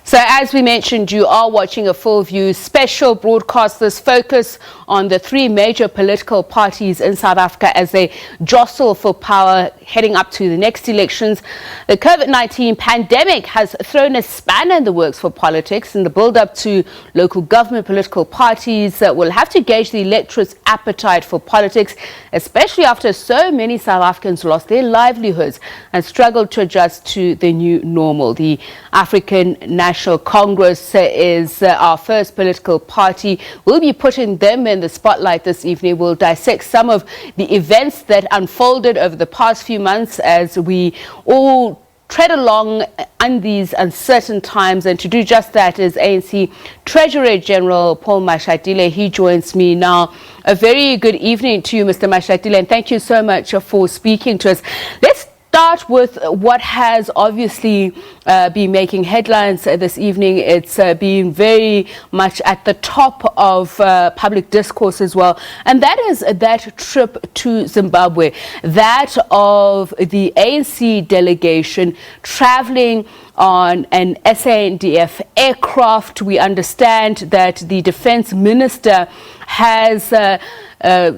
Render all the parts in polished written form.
So as we mentioned, you are watching a full view special broadcast. This focus on the three major political parties in South Africa as they jostle for power heading up to the next elections. The COVID-19 pandemic has thrown a spanner in the works for politics. In the build-up to local government, political parties will have to gauge the electorate's appetite for politics, especially after so many South Africans lost their livelihoods and struggled to adjust to the new normal. The African National Congress is our first political party. We'll be putting them in the spotlight this evening. We'll dissect some of the events that unfolded over the past few months as we all tread along in these uncertain times. And to do just that is ANC Treasurer-General Paul Mashatile. He joins me now. A very good evening to you, Mr. Mashatile, and thank you so much for speaking to us. Let's start with what has obviously been making headlines this evening. It's been very much at the top of public discourse as well, and that is that trip to Zimbabwe, that of the ANC delegation traveling on an SANDF aircraft. We understand that the defense minister has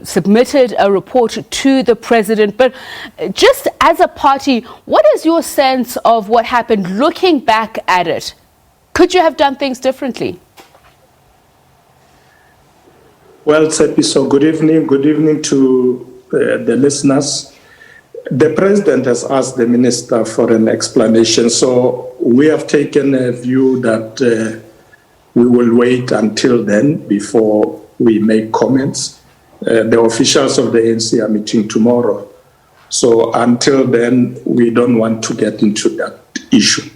submitted a report to the president. But just as a party, what is your sense of what happened looking back at it? Could you have done things differently? Well, Tsepi, so good evening to the listeners. The president has asked the minister for an explanation, so we have taken a view that we will wait until then before we make comments. The officials of the ANC are meeting tomorrow, so until then, we don't want to get into that issue.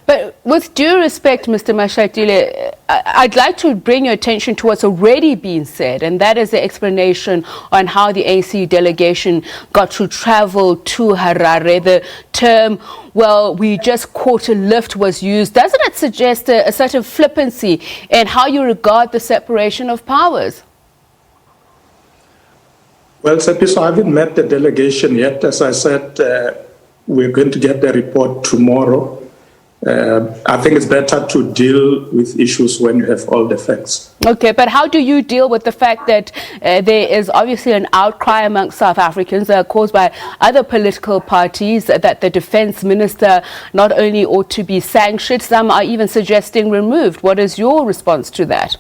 But with due respect, Mr. Mashatile, I'd like to bring your attention to what's already been said, and that is the explanation on how the ANC delegation got to travel to Harare. The term, well, we just caught a lift was used. Doesn't it suggest a certain flippancy in how you regard the separation of powers? Well, Tsepi, so I haven't met the delegation yet. As I said, we're going to get the report tomorrow. I think it's better to deal with issues when you have all the facts. Okay, but how do you deal with the fact that there is obviously an outcry amongst South Africans caused by other political parties that the defense minister not only ought to be sanctioned, some are even suggesting removed? What is your response to that?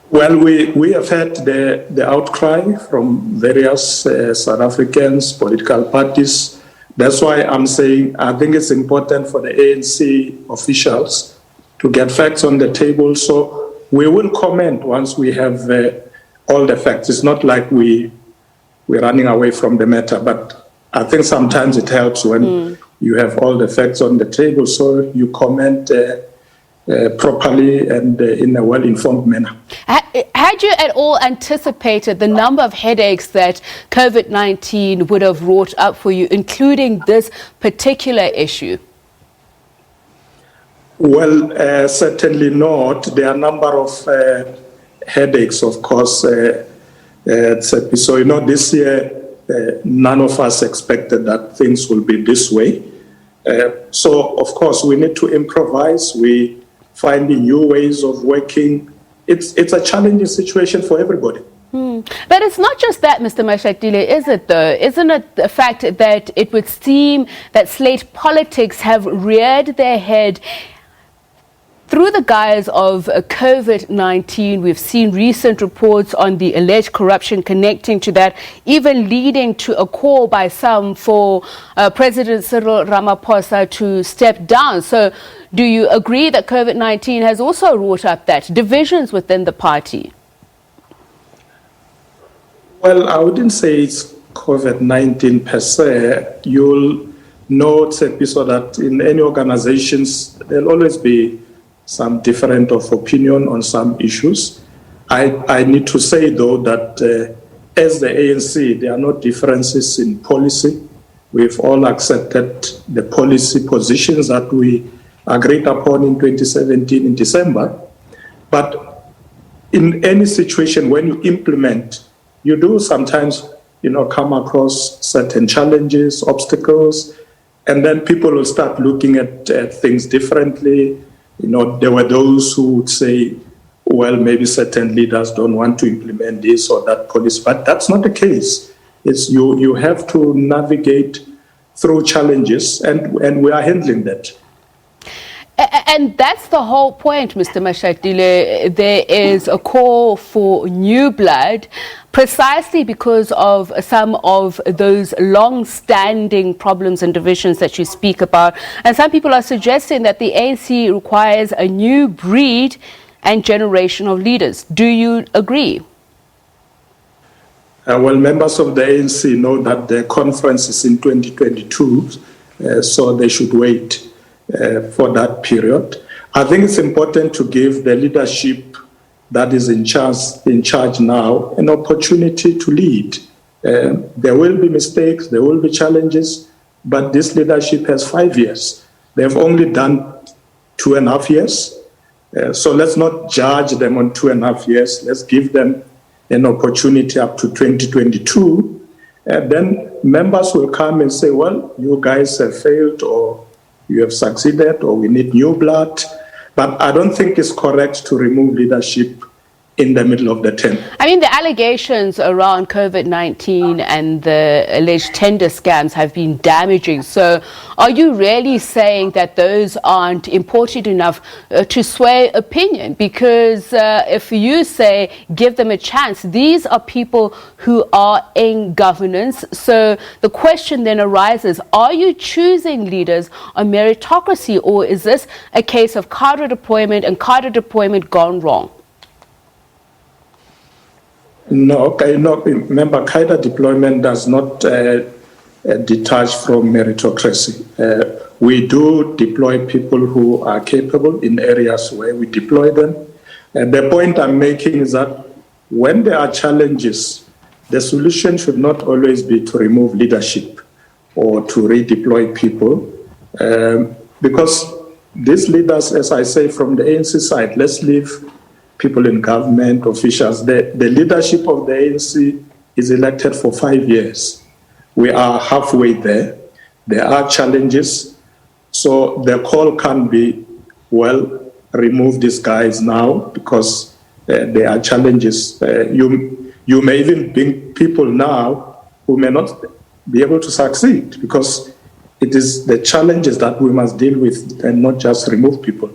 Well, we have had the outcry from various South Africans, political parties. That's why I'm saying I think it's important for the ANC officials to get facts on the table. So we will comment once we have all the facts. It's not like we're running away from the matter, but I think sometimes it helps when you have all the facts on the table, so you comment properly and in a well-informed manner. Had you at all anticipated the number of headaches that COVID-19 would have wrought up for you, including this particular issue? Well, certainly not. There are a number of headaches, of course. So, you know, this year, none of us expected that things will be this way. So, of course, we need to improvise. We finding new ways of working. It's a challenging situation for everybody. But it's not just that, Mr. Mashatile, is it though? Isn't it the fact that it would seem that slate politics have reared their head through the guise of COVID-19? We've seen recent reports on the alleged corruption connecting to that, even leading to a call by some for President Cyril Ramaphosa to step down. So do you agree that COVID-19 has also wrought up that divisions within the party? Well, I wouldn't say it's COVID-19 per se. You'll note, so that in any organizations, there'll always be some difference of opinion on some issues. I need to say, though, that as the ANC, there are no differences in policy. We've all accepted the policy positions that we agreed upon in 2017 in December. But in any situation, when you implement, you do sometimes, come across certain challenges, obstacles, And then people will start looking at things differently. There were those who would say, well, maybe certain leaders don't want to implement this or that policy, but that's not the case. It's you have to navigate through challenges, and we are handling that. And that's the whole point, Mr. Mashatile. There is a call for new blood precisely because of some of those long-standing problems and divisions that you speak about. And some people are suggesting that the ANC requires a new breed and generation of leaders. Do you agree? Well, members of the ANC know that the conference is in 2022, so they should wait for that period. I think it's important to give the leadership that is in charge now an opportunity to lead. There will be mistakes, there will be challenges, but this leadership has 5 years. They've only done 2.5 years. So let's not judge them on 2.5 years. Let's give them an opportunity up to 2022. Then members will come and say, well, you guys have failed, or you have succeeded, or we need new blood. But I don't think it's correct to remove leadership in the middle of the term. I mean, the allegations around COVID-19 and the alleged tender scams have been damaging. So are you really saying that those aren't important enough to sway opinion? Because if you say give them a chance, these are people who are in governance. So the question then arises, are you choosing leaders on meritocracy, or is this a case of cadre deployment and cadre deployment gone wrong? No, remember, cadre deployment does not detach from meritocracy. We do deploy people who are capable in areas where we deploy them. And the point I'm making is that when there are challenges, the solution should not always be to remove leadership or to redeploy people. Because these leaders, as I say, from the ANC side, let's leave people in government, officials. The leadership of the ANC is elected for 5 years. We are halfway there. There are challenges. So the call can be, well, remove these guys now because there are challenges. You may even bring people now who may not be able to succeed because it is the challenges that we must deal with and not just remove people.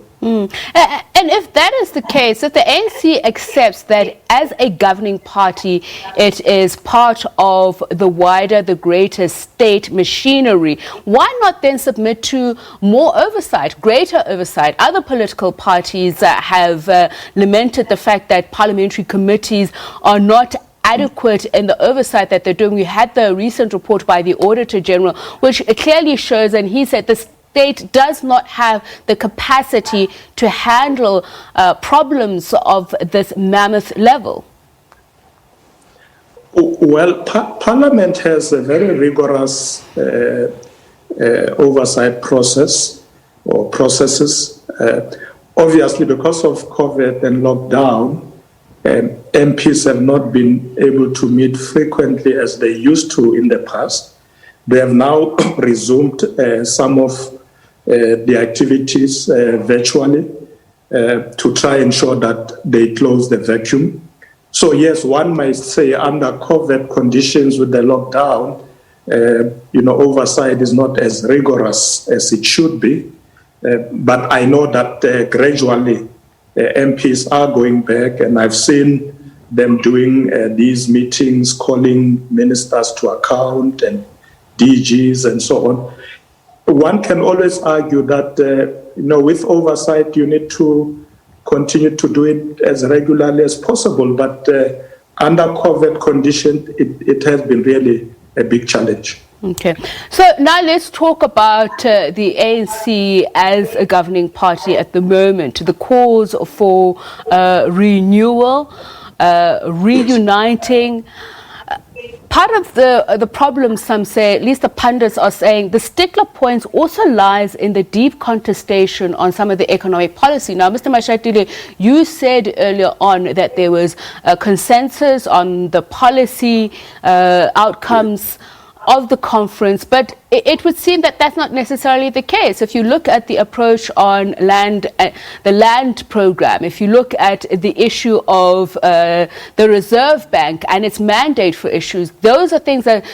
And if that is the case, if the ANC accepts that as a governing party, it is part of the wider, the greater state machinery, why not then submit to more oversight, greater oversight? Other political parties have lamented the fact that parliamentary committees are not adequate in the oversight that they're doing. We had the recent report by the Auditor General, which clearly shows, and he said this state does not have the capacity to handle problems of this mammoth level. Well, Parliament has a very rigorous oversight process or processes. Obviously, because of COVID and lockdown, MPs have not been able to meet frequently as they used to in the past. They have now resumed some of the activities virtually to try and ensure that they close the vacuum. So yes, one might say under COVID conditions with the lockdown, oversight is not as rigorous as it should be. But I know that gradually MPs are going back, and I've seen them doing these meetings, calling ministers to account and DGs and so on. One can always argue that, with oversight, you need to continue to do it as regularly as possible. But under COVID conditions, it has been really a big challenge. Okay. So now let's talk about the ANC as a governing party at the moment, the cause for renewal, reuniting. Part of the problem, some say, at least the pundits are saying, the stickler points also lies in the deep contestation on some of the economic policy. Now, Mr. Mashatile, you said earlier on that there was a consensus on the policy outcomes. of the conference, but it would seem that that's not necessarily the case. If you look at the approach on land, the land program, if you look at the issue of the Reserve Bank and its mandate for issues, those are things that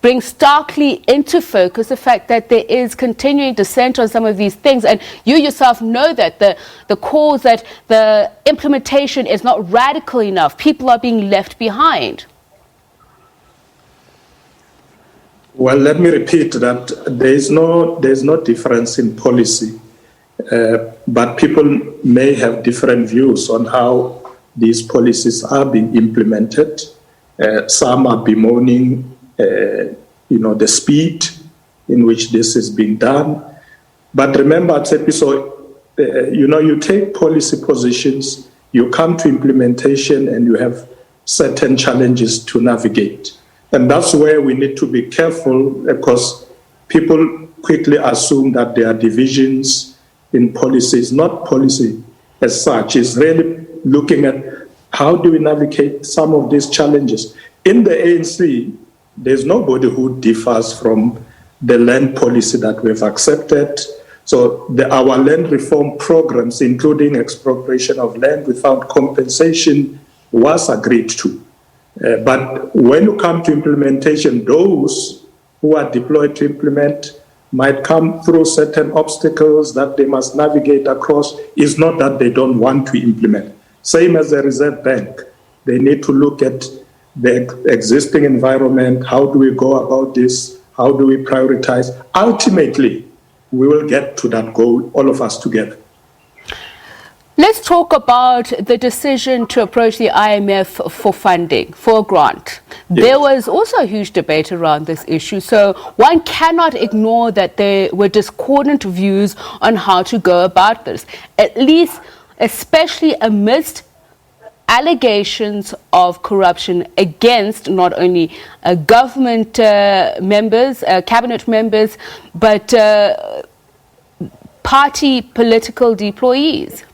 bring starkly into focus the fact that there is continuing dissent on some of these things. And you yourself know that the cause that the implementation is not radical enough. People are being left behind. Well, let me repeat that there's no difference in policy, but people may have different views on how these policies are being implemented. Some are bemoaning, the speed in which this is being done. But remember, you take policy positions, you come to implementation, and you have certain challenges to navigate. And that's where we need to be careful, because people quickly assume that there are divisions in policies. Not policy as such. It's really looking at how do we navigate some of these challenges. In the ANC, there's nobody who differs from the land policy that we've accepted. So our land reform programs, including expropriation of land without compensation, was agreed to. But when you come to implementation, those who are deployed to implement might come through certain obstacles that they must navigate across. It's not that they don't want to implement. Same as the Reserve Bank. They need to look at the existing environment. How do we go about this? How do we prioritize? Ultimately, we will get to that goal, all of us together. Let's talk about the decision to approach the IMF for funding, for a grant. Yes. There was also a huge debate around this issue, so one cannot ignore that there were discordant views on how to go about this, at least especially amidst allegations of corruption against not only government members, cabinet members, but party political deployees.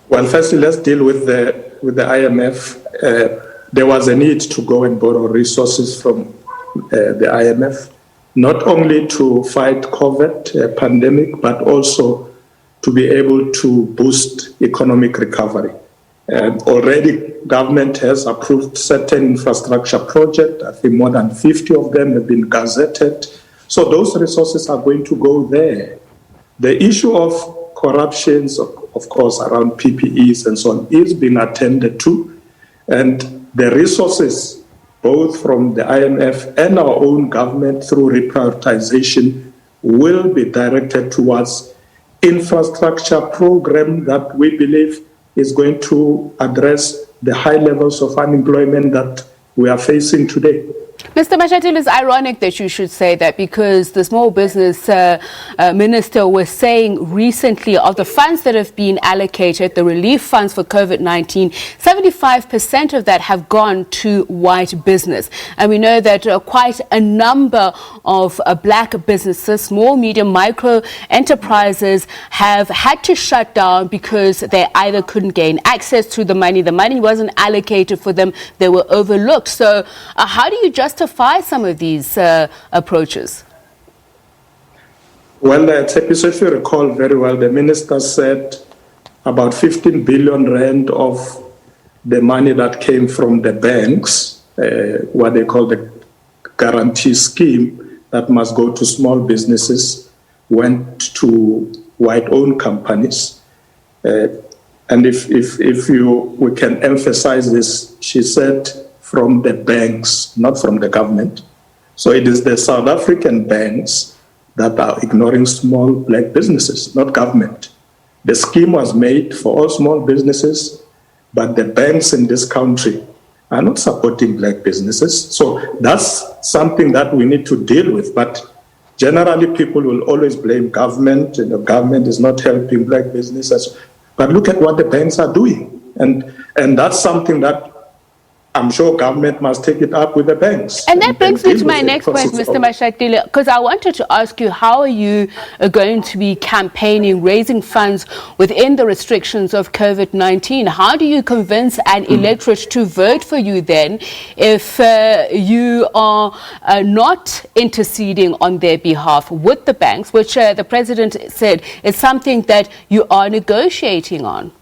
Well, firstly, let's deal with the IMF. There was a need to go and borrow resources from the IMF, not only to fight COVID pandemic, but also to be able to boost economic recovery. Already, government has approved certain infrastructure projects. I think more than 50 of them have been gazetted. So those resources are going to go there. The issue of corruptions, of course, around PPEs and so on, is being attended to. And the resources, both from the IMF and our own government through reprioritization, will be directed towards infrastructure program that we believe is going to address the high levels of unemployment that we are facing today. Mr. Mashatile, it's ironic that you should say that, because the small business minister was saying recently of the funds that have been allocated, the relief funds for COVID-19, 75% of that have gone to white business. And we know that quite a number of black businesses, small, medium, micro enterprises have had to shut down because they either couldn't gain access to the money wasn't allocated for them, they were overlooked. So how do you justify some of these approaches? Well, if you recall very well, the minister said about 15 billion rand of the money that came from the banks, what they call the guarantee scheme, that must go to small businesses, went to white-owned companies. And if we can emphasize this, she said, from the banks, not from the government. So it is the South African banks that are ignoring small black businesses, not government. The scheme was made for all small businesses, but the banks in this country are not supporting black businesses. So that's something that we need to deal with. But generally, people will always blame government, and the government is not helping black businesses. But look at what the banks are doing. And that's something that I'm sure government must take it up with the banks. And that brings me to my next point, because Mr. Mashatile, because I wanted to ask you, how are you going to be campaigning, raising funds within the restrictions of COVID-19? How do you convince an electorate to vote for you then if you are not interceding on their behalf with the banks, which the president said is something that you are negotiating on?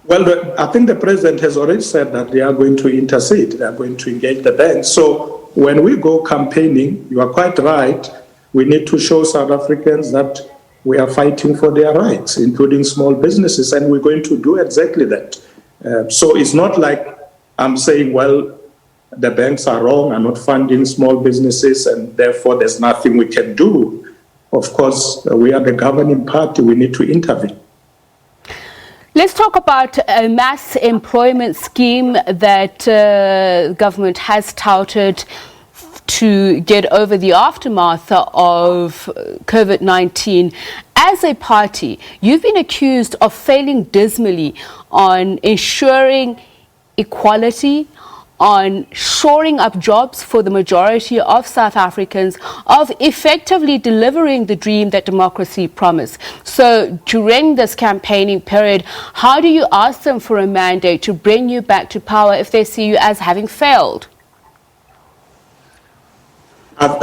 Well, I think the president has already said that they are going to intercede, they are going to engage the banks. So when we go campaigning, you are quite right, we need to show South Africans that we are fighting for their rights, including small businesses, and we're going to do exactly that. So it's not like I'm saying, well, the banks are wrong, are not funding small businesses, and therefore there's nothing we can do. Of course, we are the governing party, we need to intervene. Let's talk about a mass employment scheme that government has touted to get over the aftermath of COVID-19. As a party, you've been accused of failing dismally on ensuring equality, on shoring up jobs for the majority of South Africans, of effectively delivering the dream that democracy promised. So during this campaigning period, how do you ask them for a mandate to bring you back to power if they see you as having failed?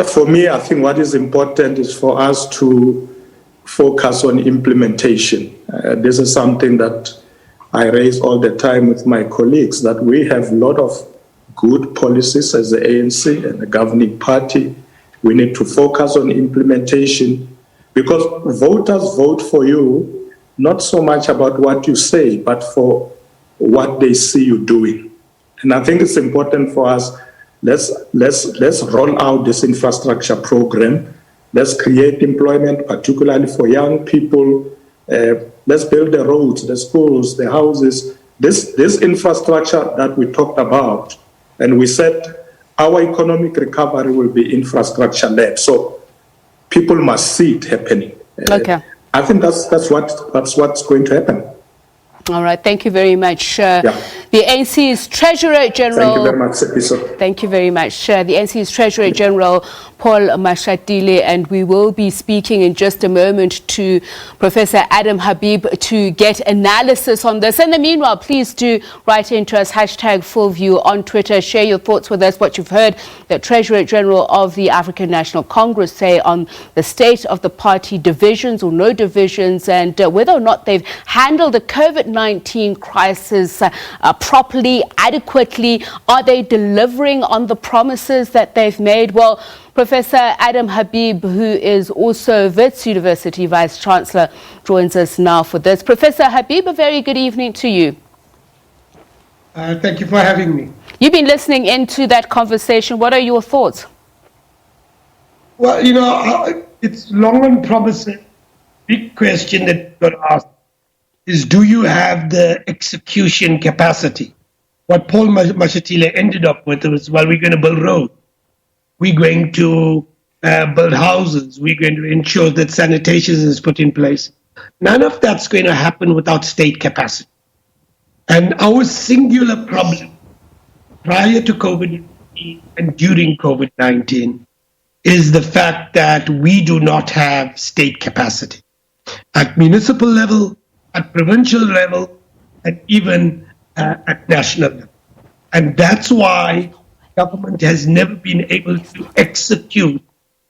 For me, I think what is important is for us to focus on implementation. This is something that I raise all the time with my colleagues, that we have a lot of good policies as the ANC and the governing party. We need to focus on implementation, because voters vote for you not so much about what you say, but for what they see you doing. And I think it's important for us, let's roll out this infrastructure program. Let's create employment, particularly for young people. Let's build the roads, the schools, the houses. This infrastructure that we talked about, and we said our economic recovery will be infrastructure-led. So people must see it happening. Okay. I think that's what's going to happen. All right. Thank you very much. The ANC's Treasurer-General... Thank you very much, Sepiso. Thank you very much. The ANC's Treasurer-General Paul Mashatile, and we will be speaking in just a moment to Professor Adam Habib to get analysis on this. In the meanwhile, please do write into us, #FullView on Twitter. Share your thoughts with us, what you've heard the Treasurer-General of the African National Congress say on the state of the party, divisions or no divisions, and whether or not they've handled the COVID-19 crisis properly, adequately. Are they delivering on the promises that they've made? Well, Professor Adam Habib, who is also Wits University vice-chancellor, joins us now for this. Professor Habib, a very good evening to you. Thank you for having me. You've been listening into that conversation. What are your thoughts? Well, you know, it's long and promising. Big question that got asked is, do you have the execution capacity? What Paul Mashatile ended up with was, well, we're going to build roads. We're going to build houses. We're going to ensure that sanitation is put in place. None of that's going to happen without state capacity. And our singular problem prior to COVID-19 and during COVID-19 is the fact that we do not have state capacity at municipal level, at provincial level, and even at national level. And that's why government has never been able to execute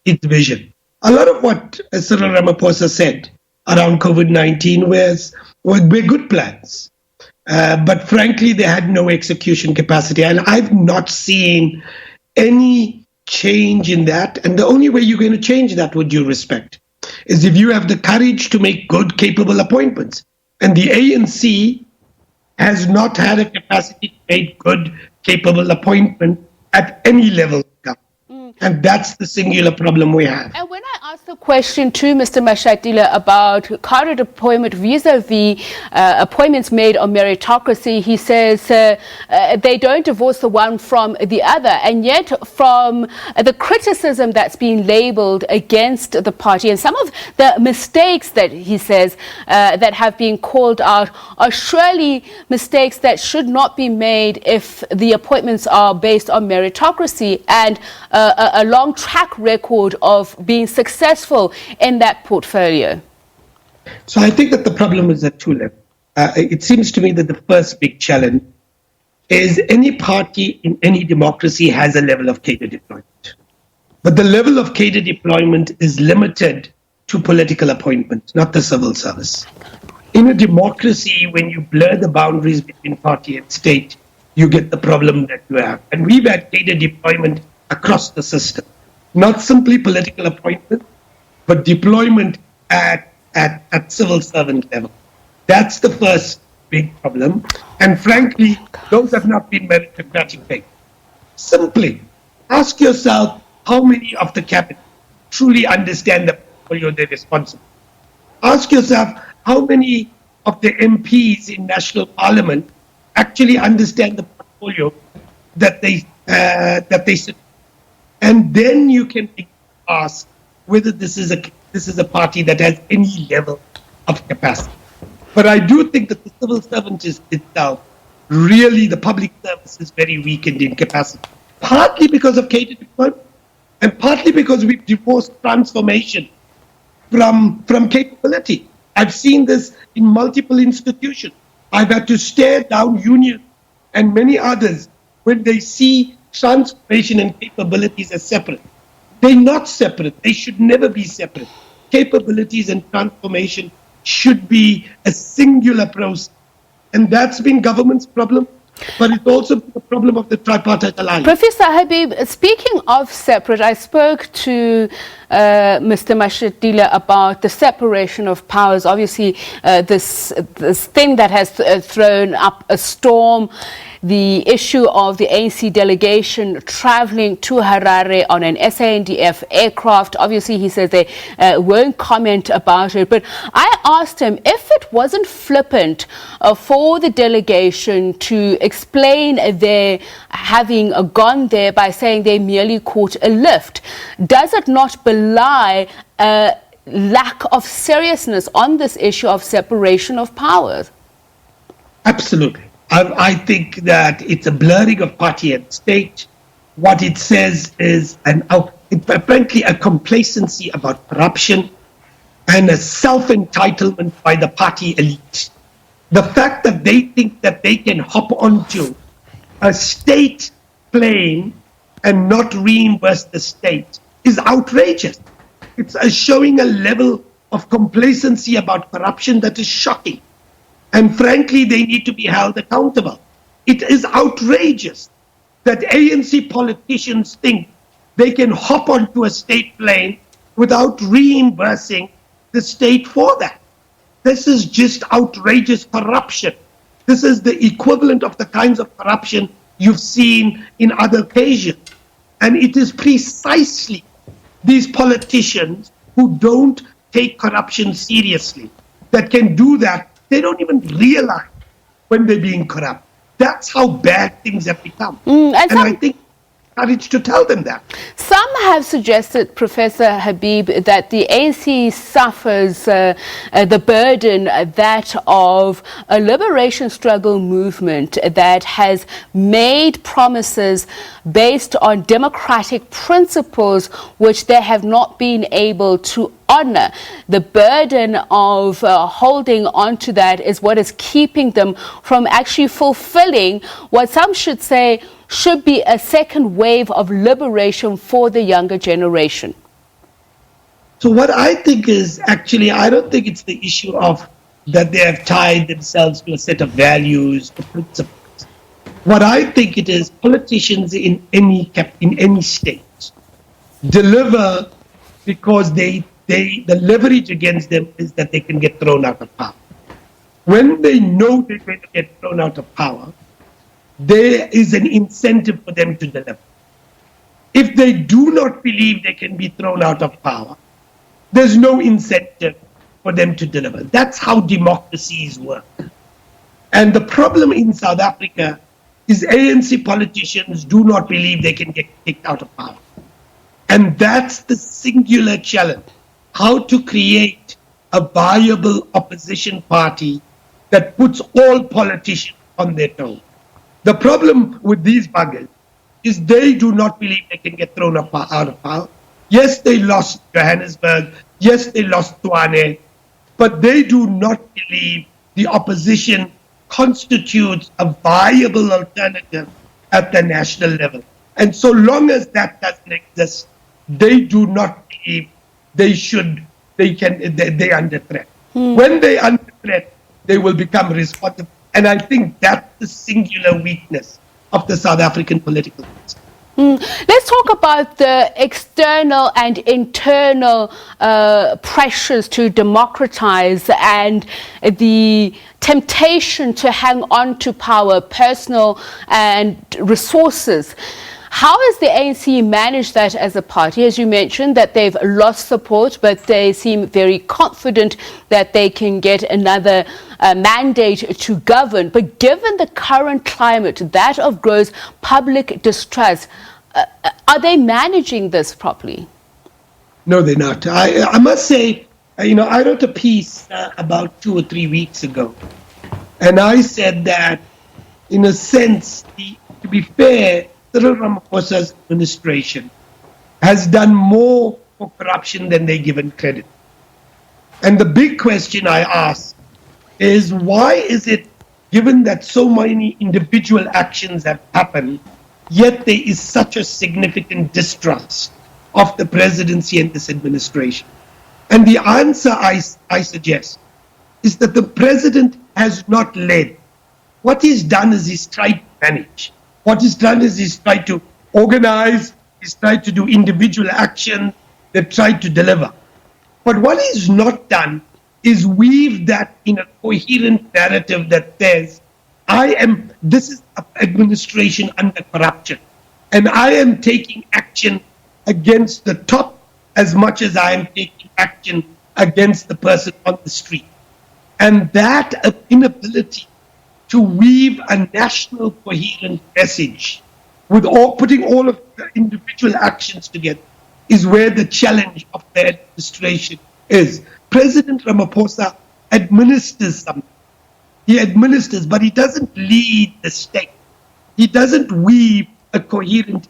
its vision. A lot of what Cyril Ramaphosa said around COVID-19 were good plans. But frankly, they had no execution capacity. And I've not seen any change in that. And the only way you're going to change that, with due respect, is if you have the courage to make good, capable appointments. And the ANC has not had a capacity to make good, capable appointment at any level. And that's the singular problem we have. And when I asked a question to Mr. Mashatile about cadre deployment vis-a-vis appointments made on meritocracy. He says they don't divorce the one from the other, and yet from the criticism that's been labelled against the party and some of the mistakes that he says that have been called out are surely mistakes that should not be made if the appointments are based on meritocracy and a long track record of being successful in that portfolio. So I think that the problem is at two levels. It seems to me that the first big challenge is any party in any democracy has a level of cadre deployment. But the level of cadre deployment is limited to political appointments, not the civil service. In a democracy, when you blur the boundaries between party and state, you get the problem that you have. And we've had cadre deployment across the system. Not simply political appointment, but deployment at civil servant level. That's the first big problem. And frankly, those have not been meritocratic things. Simply ask yourself how many of the cabinet truly understand the portfolio they're responsible. Ask yourself how many of the MPs in national parliament actually understand the portfolio that they sit. And then you can ask whether this is a party that has any level of capacity. But I do think that the civil servant is itself, really the public service is very weakened in capacity. Partly because of cadre deployment, and partly because we've divorced transformation from capability. I've seen this in multiple institutions. I've had to stare down unions and many others when they see transformation and capabilities as separate. They're not separate. They should never be separate. Capabilities and transformation should be a singular process. And that's been government's problem, but it's also the problem of the tripartite alliance. Professor Habib, speaking of separate, I spoke to Mr. Mashatile about the separation of powers. Obviously, this thing that has thrown up a storm, the issue of the ANC delegation traveling to Harare on an SANDF aircraft. Obviously, he says they won't comment about it. But I asked him if it wasn't flippant for the delegation to explain their having gone there by saying they merely caught a lift. Does it not belie a lack of seriousness on this issue of separation of powers? Absolutely. I think that it's a blurring of party and state. What it says is frankly a complacency about corruption and a self-entitlement by the party elite. The fact that they think that they can hop onto a state plane and not reimburse the state is outrageous. It's showing a level of complacency about corruption that is shocking. And frankly, they need to be held accountable. It is outrageous that ANC politicians think they can hop onto a state plane without reimbursing the state for that. This is just outrageous corruption. This is the equivalent of the kinds of corruption you've seen in other occasions. And it is precisely these politicians who don't take corruption seriously that can do that. They don't even realize when they're being corrupt. That's how bad things have become. And I think courage to tell them that. Some have suggested, Professor Habib, that the ANC suffers the burden that of a liberation struggle movement that has made promises based on democratic principles which they have not been able to honor. The burden of holding on to that is what is keeping them from actually fulfilling what some should say should be a second wave of liberation for the younger generation. So what I think is actually, I don't think it's the issue of that they have tied themselves to a set of values or principles. What I think it is, politicians in any state deliver because the leverage against them is that they can get thrown out of power. When they know they're going to get thrown out of power, there is an incentive for them to deliver. If they do not believe they can be thrown out of power, there's no incentive for them to deliver. That's how democracies work. And the problem in South Africa is ANC politicians do not believe they can get kicked out of power. And that's the singular challenge, how to create a viable opposition party that puts all politicians on their toes. The problem with these buggers is they do not believe they can get thrown out of power. Yes, they lost Johannesburg. Yes, they lost Tshwane. But they do not believe the opposition constitutes a viable alternative at the national level. And so long as that doesn't exist, they do not believe they're under threat. When they're under threat, they will become responsible. And I think that's the singular weakness of the South African political system. Let's talk about the external and internal pressures to democratize and the temptation to hang on to power, personal and resources. How has the ANC managed that as a party? As you mentioned, that they've lost support, but they seem very confident that they can get another mandate to govern. But given the current climate, that of gross public distrust, are they managing this properly? No, they're not. I must say, I wrote a piece about 2 or 3 weeks ago, and I said that, in a sense, to be fair, Cyril Ramaphosa's administration has done more for corruption than they're given credit. And the big question I ask is, why is it, given that so many individual actions have happened, yet there is such a significant distrust of the presidency and this administration? And the answer I suggest is that the president has not led. What he's done is he's tried to manage. What he's done is he's tried to organize, he's tried to do individual action, they've tried to deliver. But what he's not done is weave that in a coherent narrative that says, this is an administration under corruption, and I am taking action against the top as much as I am taking action against the person on the street. And that inability to weave a national coherent message with putting all of the individual actions together is where the challenge of the administration is. President Ramaphosa administers something. He administers, but he doesn't lead the state. He doesn't weave a coherent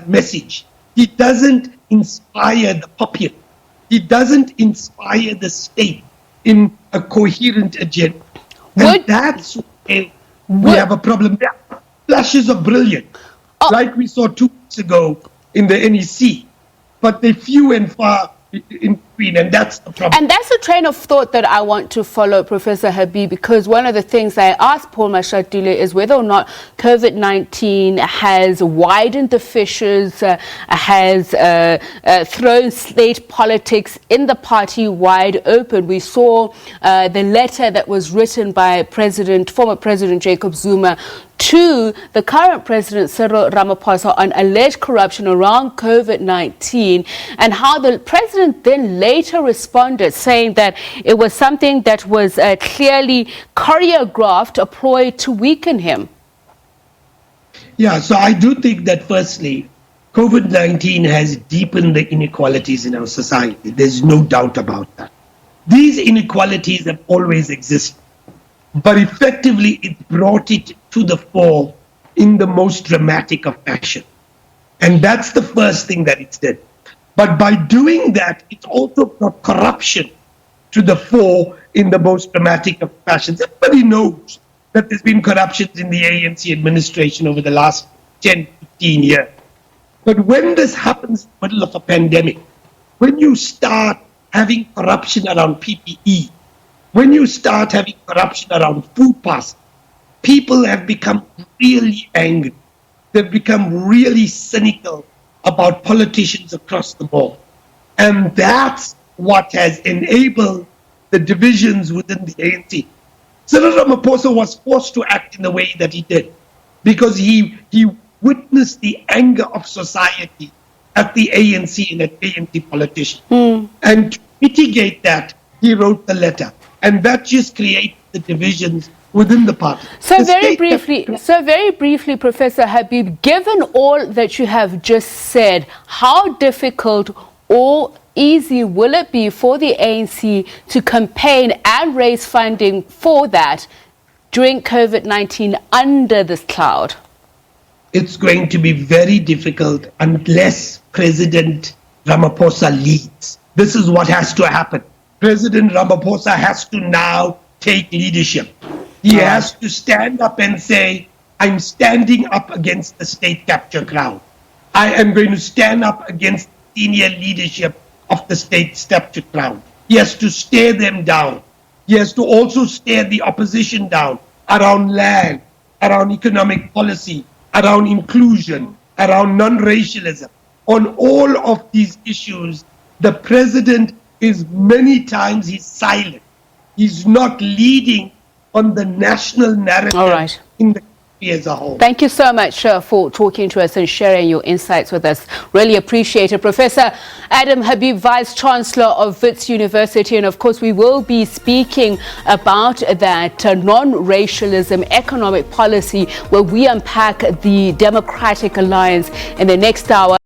message. He doesn't inspire the populace. He doesn't inspire the state in a coherent agenda. And that's where we have a problem. There are flashes of brilliance, like we saw 2 weeks ago in the NEC, but they're few and far in between, and that's the problem. And that's a train of thought that I want to follow, Professor Habib, because one of the things I asked Paul Mashatile is whether or not COVID-19 has widened the fissures, has thrown state politics in the party wide open. We saw the letter that was written by former President Jacob Zuma to the current President Cyril Ramaphosa on alleged corruption around COVID-19, and how the President then later responded, saying that it was something that was clearly choreographed, a ploy to weaken him. Yeah, so I do think that firstly, COVID-19 has deepened the inequalities in our society. There's no doubt about that. These inequalities have always existed, but effectively it brought it to the fore in the most dramatic of fashion. And that's the first thing that it did. But by doing that, it also brought corruption to the fore in the most dramatic of fashions. Everybody knows that there's been corruptions in the ANC administration over the last 10, 15 years. But when this happens in the middle of a pandemic, when you start having corruption around PPE, when you start having corruption around food pass, people have become really angry. They've become really cynical about politicians across the board. And that's what has enabled the divisions within the ANC. Cyril Ramaphosa was forced to act in the way that he did because he witnessed the anger of society at the ANC and at ANC politicians. And to mitigate that, he wrote the letter. And that just creates the divisions within the party. So very briefly, Professor Habib, given all that you have just said, how difficult or easy will it be for the ANC to campaign and raise funding for that during COVID-19 under this cloud? It's going to be very difficult unless President Ramaphosa leads. This is what has to happen. President Ramaphosa has to now take leadership. He has to stand up and say, I'm standing up against the state capture crowd. I am going to stand up against senior leadership of the state capture crowd. He has to stare them down. He has to also stare the opposition down around land, around economic policy, around inclusion, around non-racialism. On all of these issues, the president is many times he's silent. He's not leading on the national narrative in the country as a whole. Thank you so much for talking to us and sharing your insights with us. Really appreciate it. Professor Adam Habib, Vice-Chancellor of Wits University. And of course, we will be speaking about that non-racialism economic policy where we unpack the Democratic Alliance in the next hour.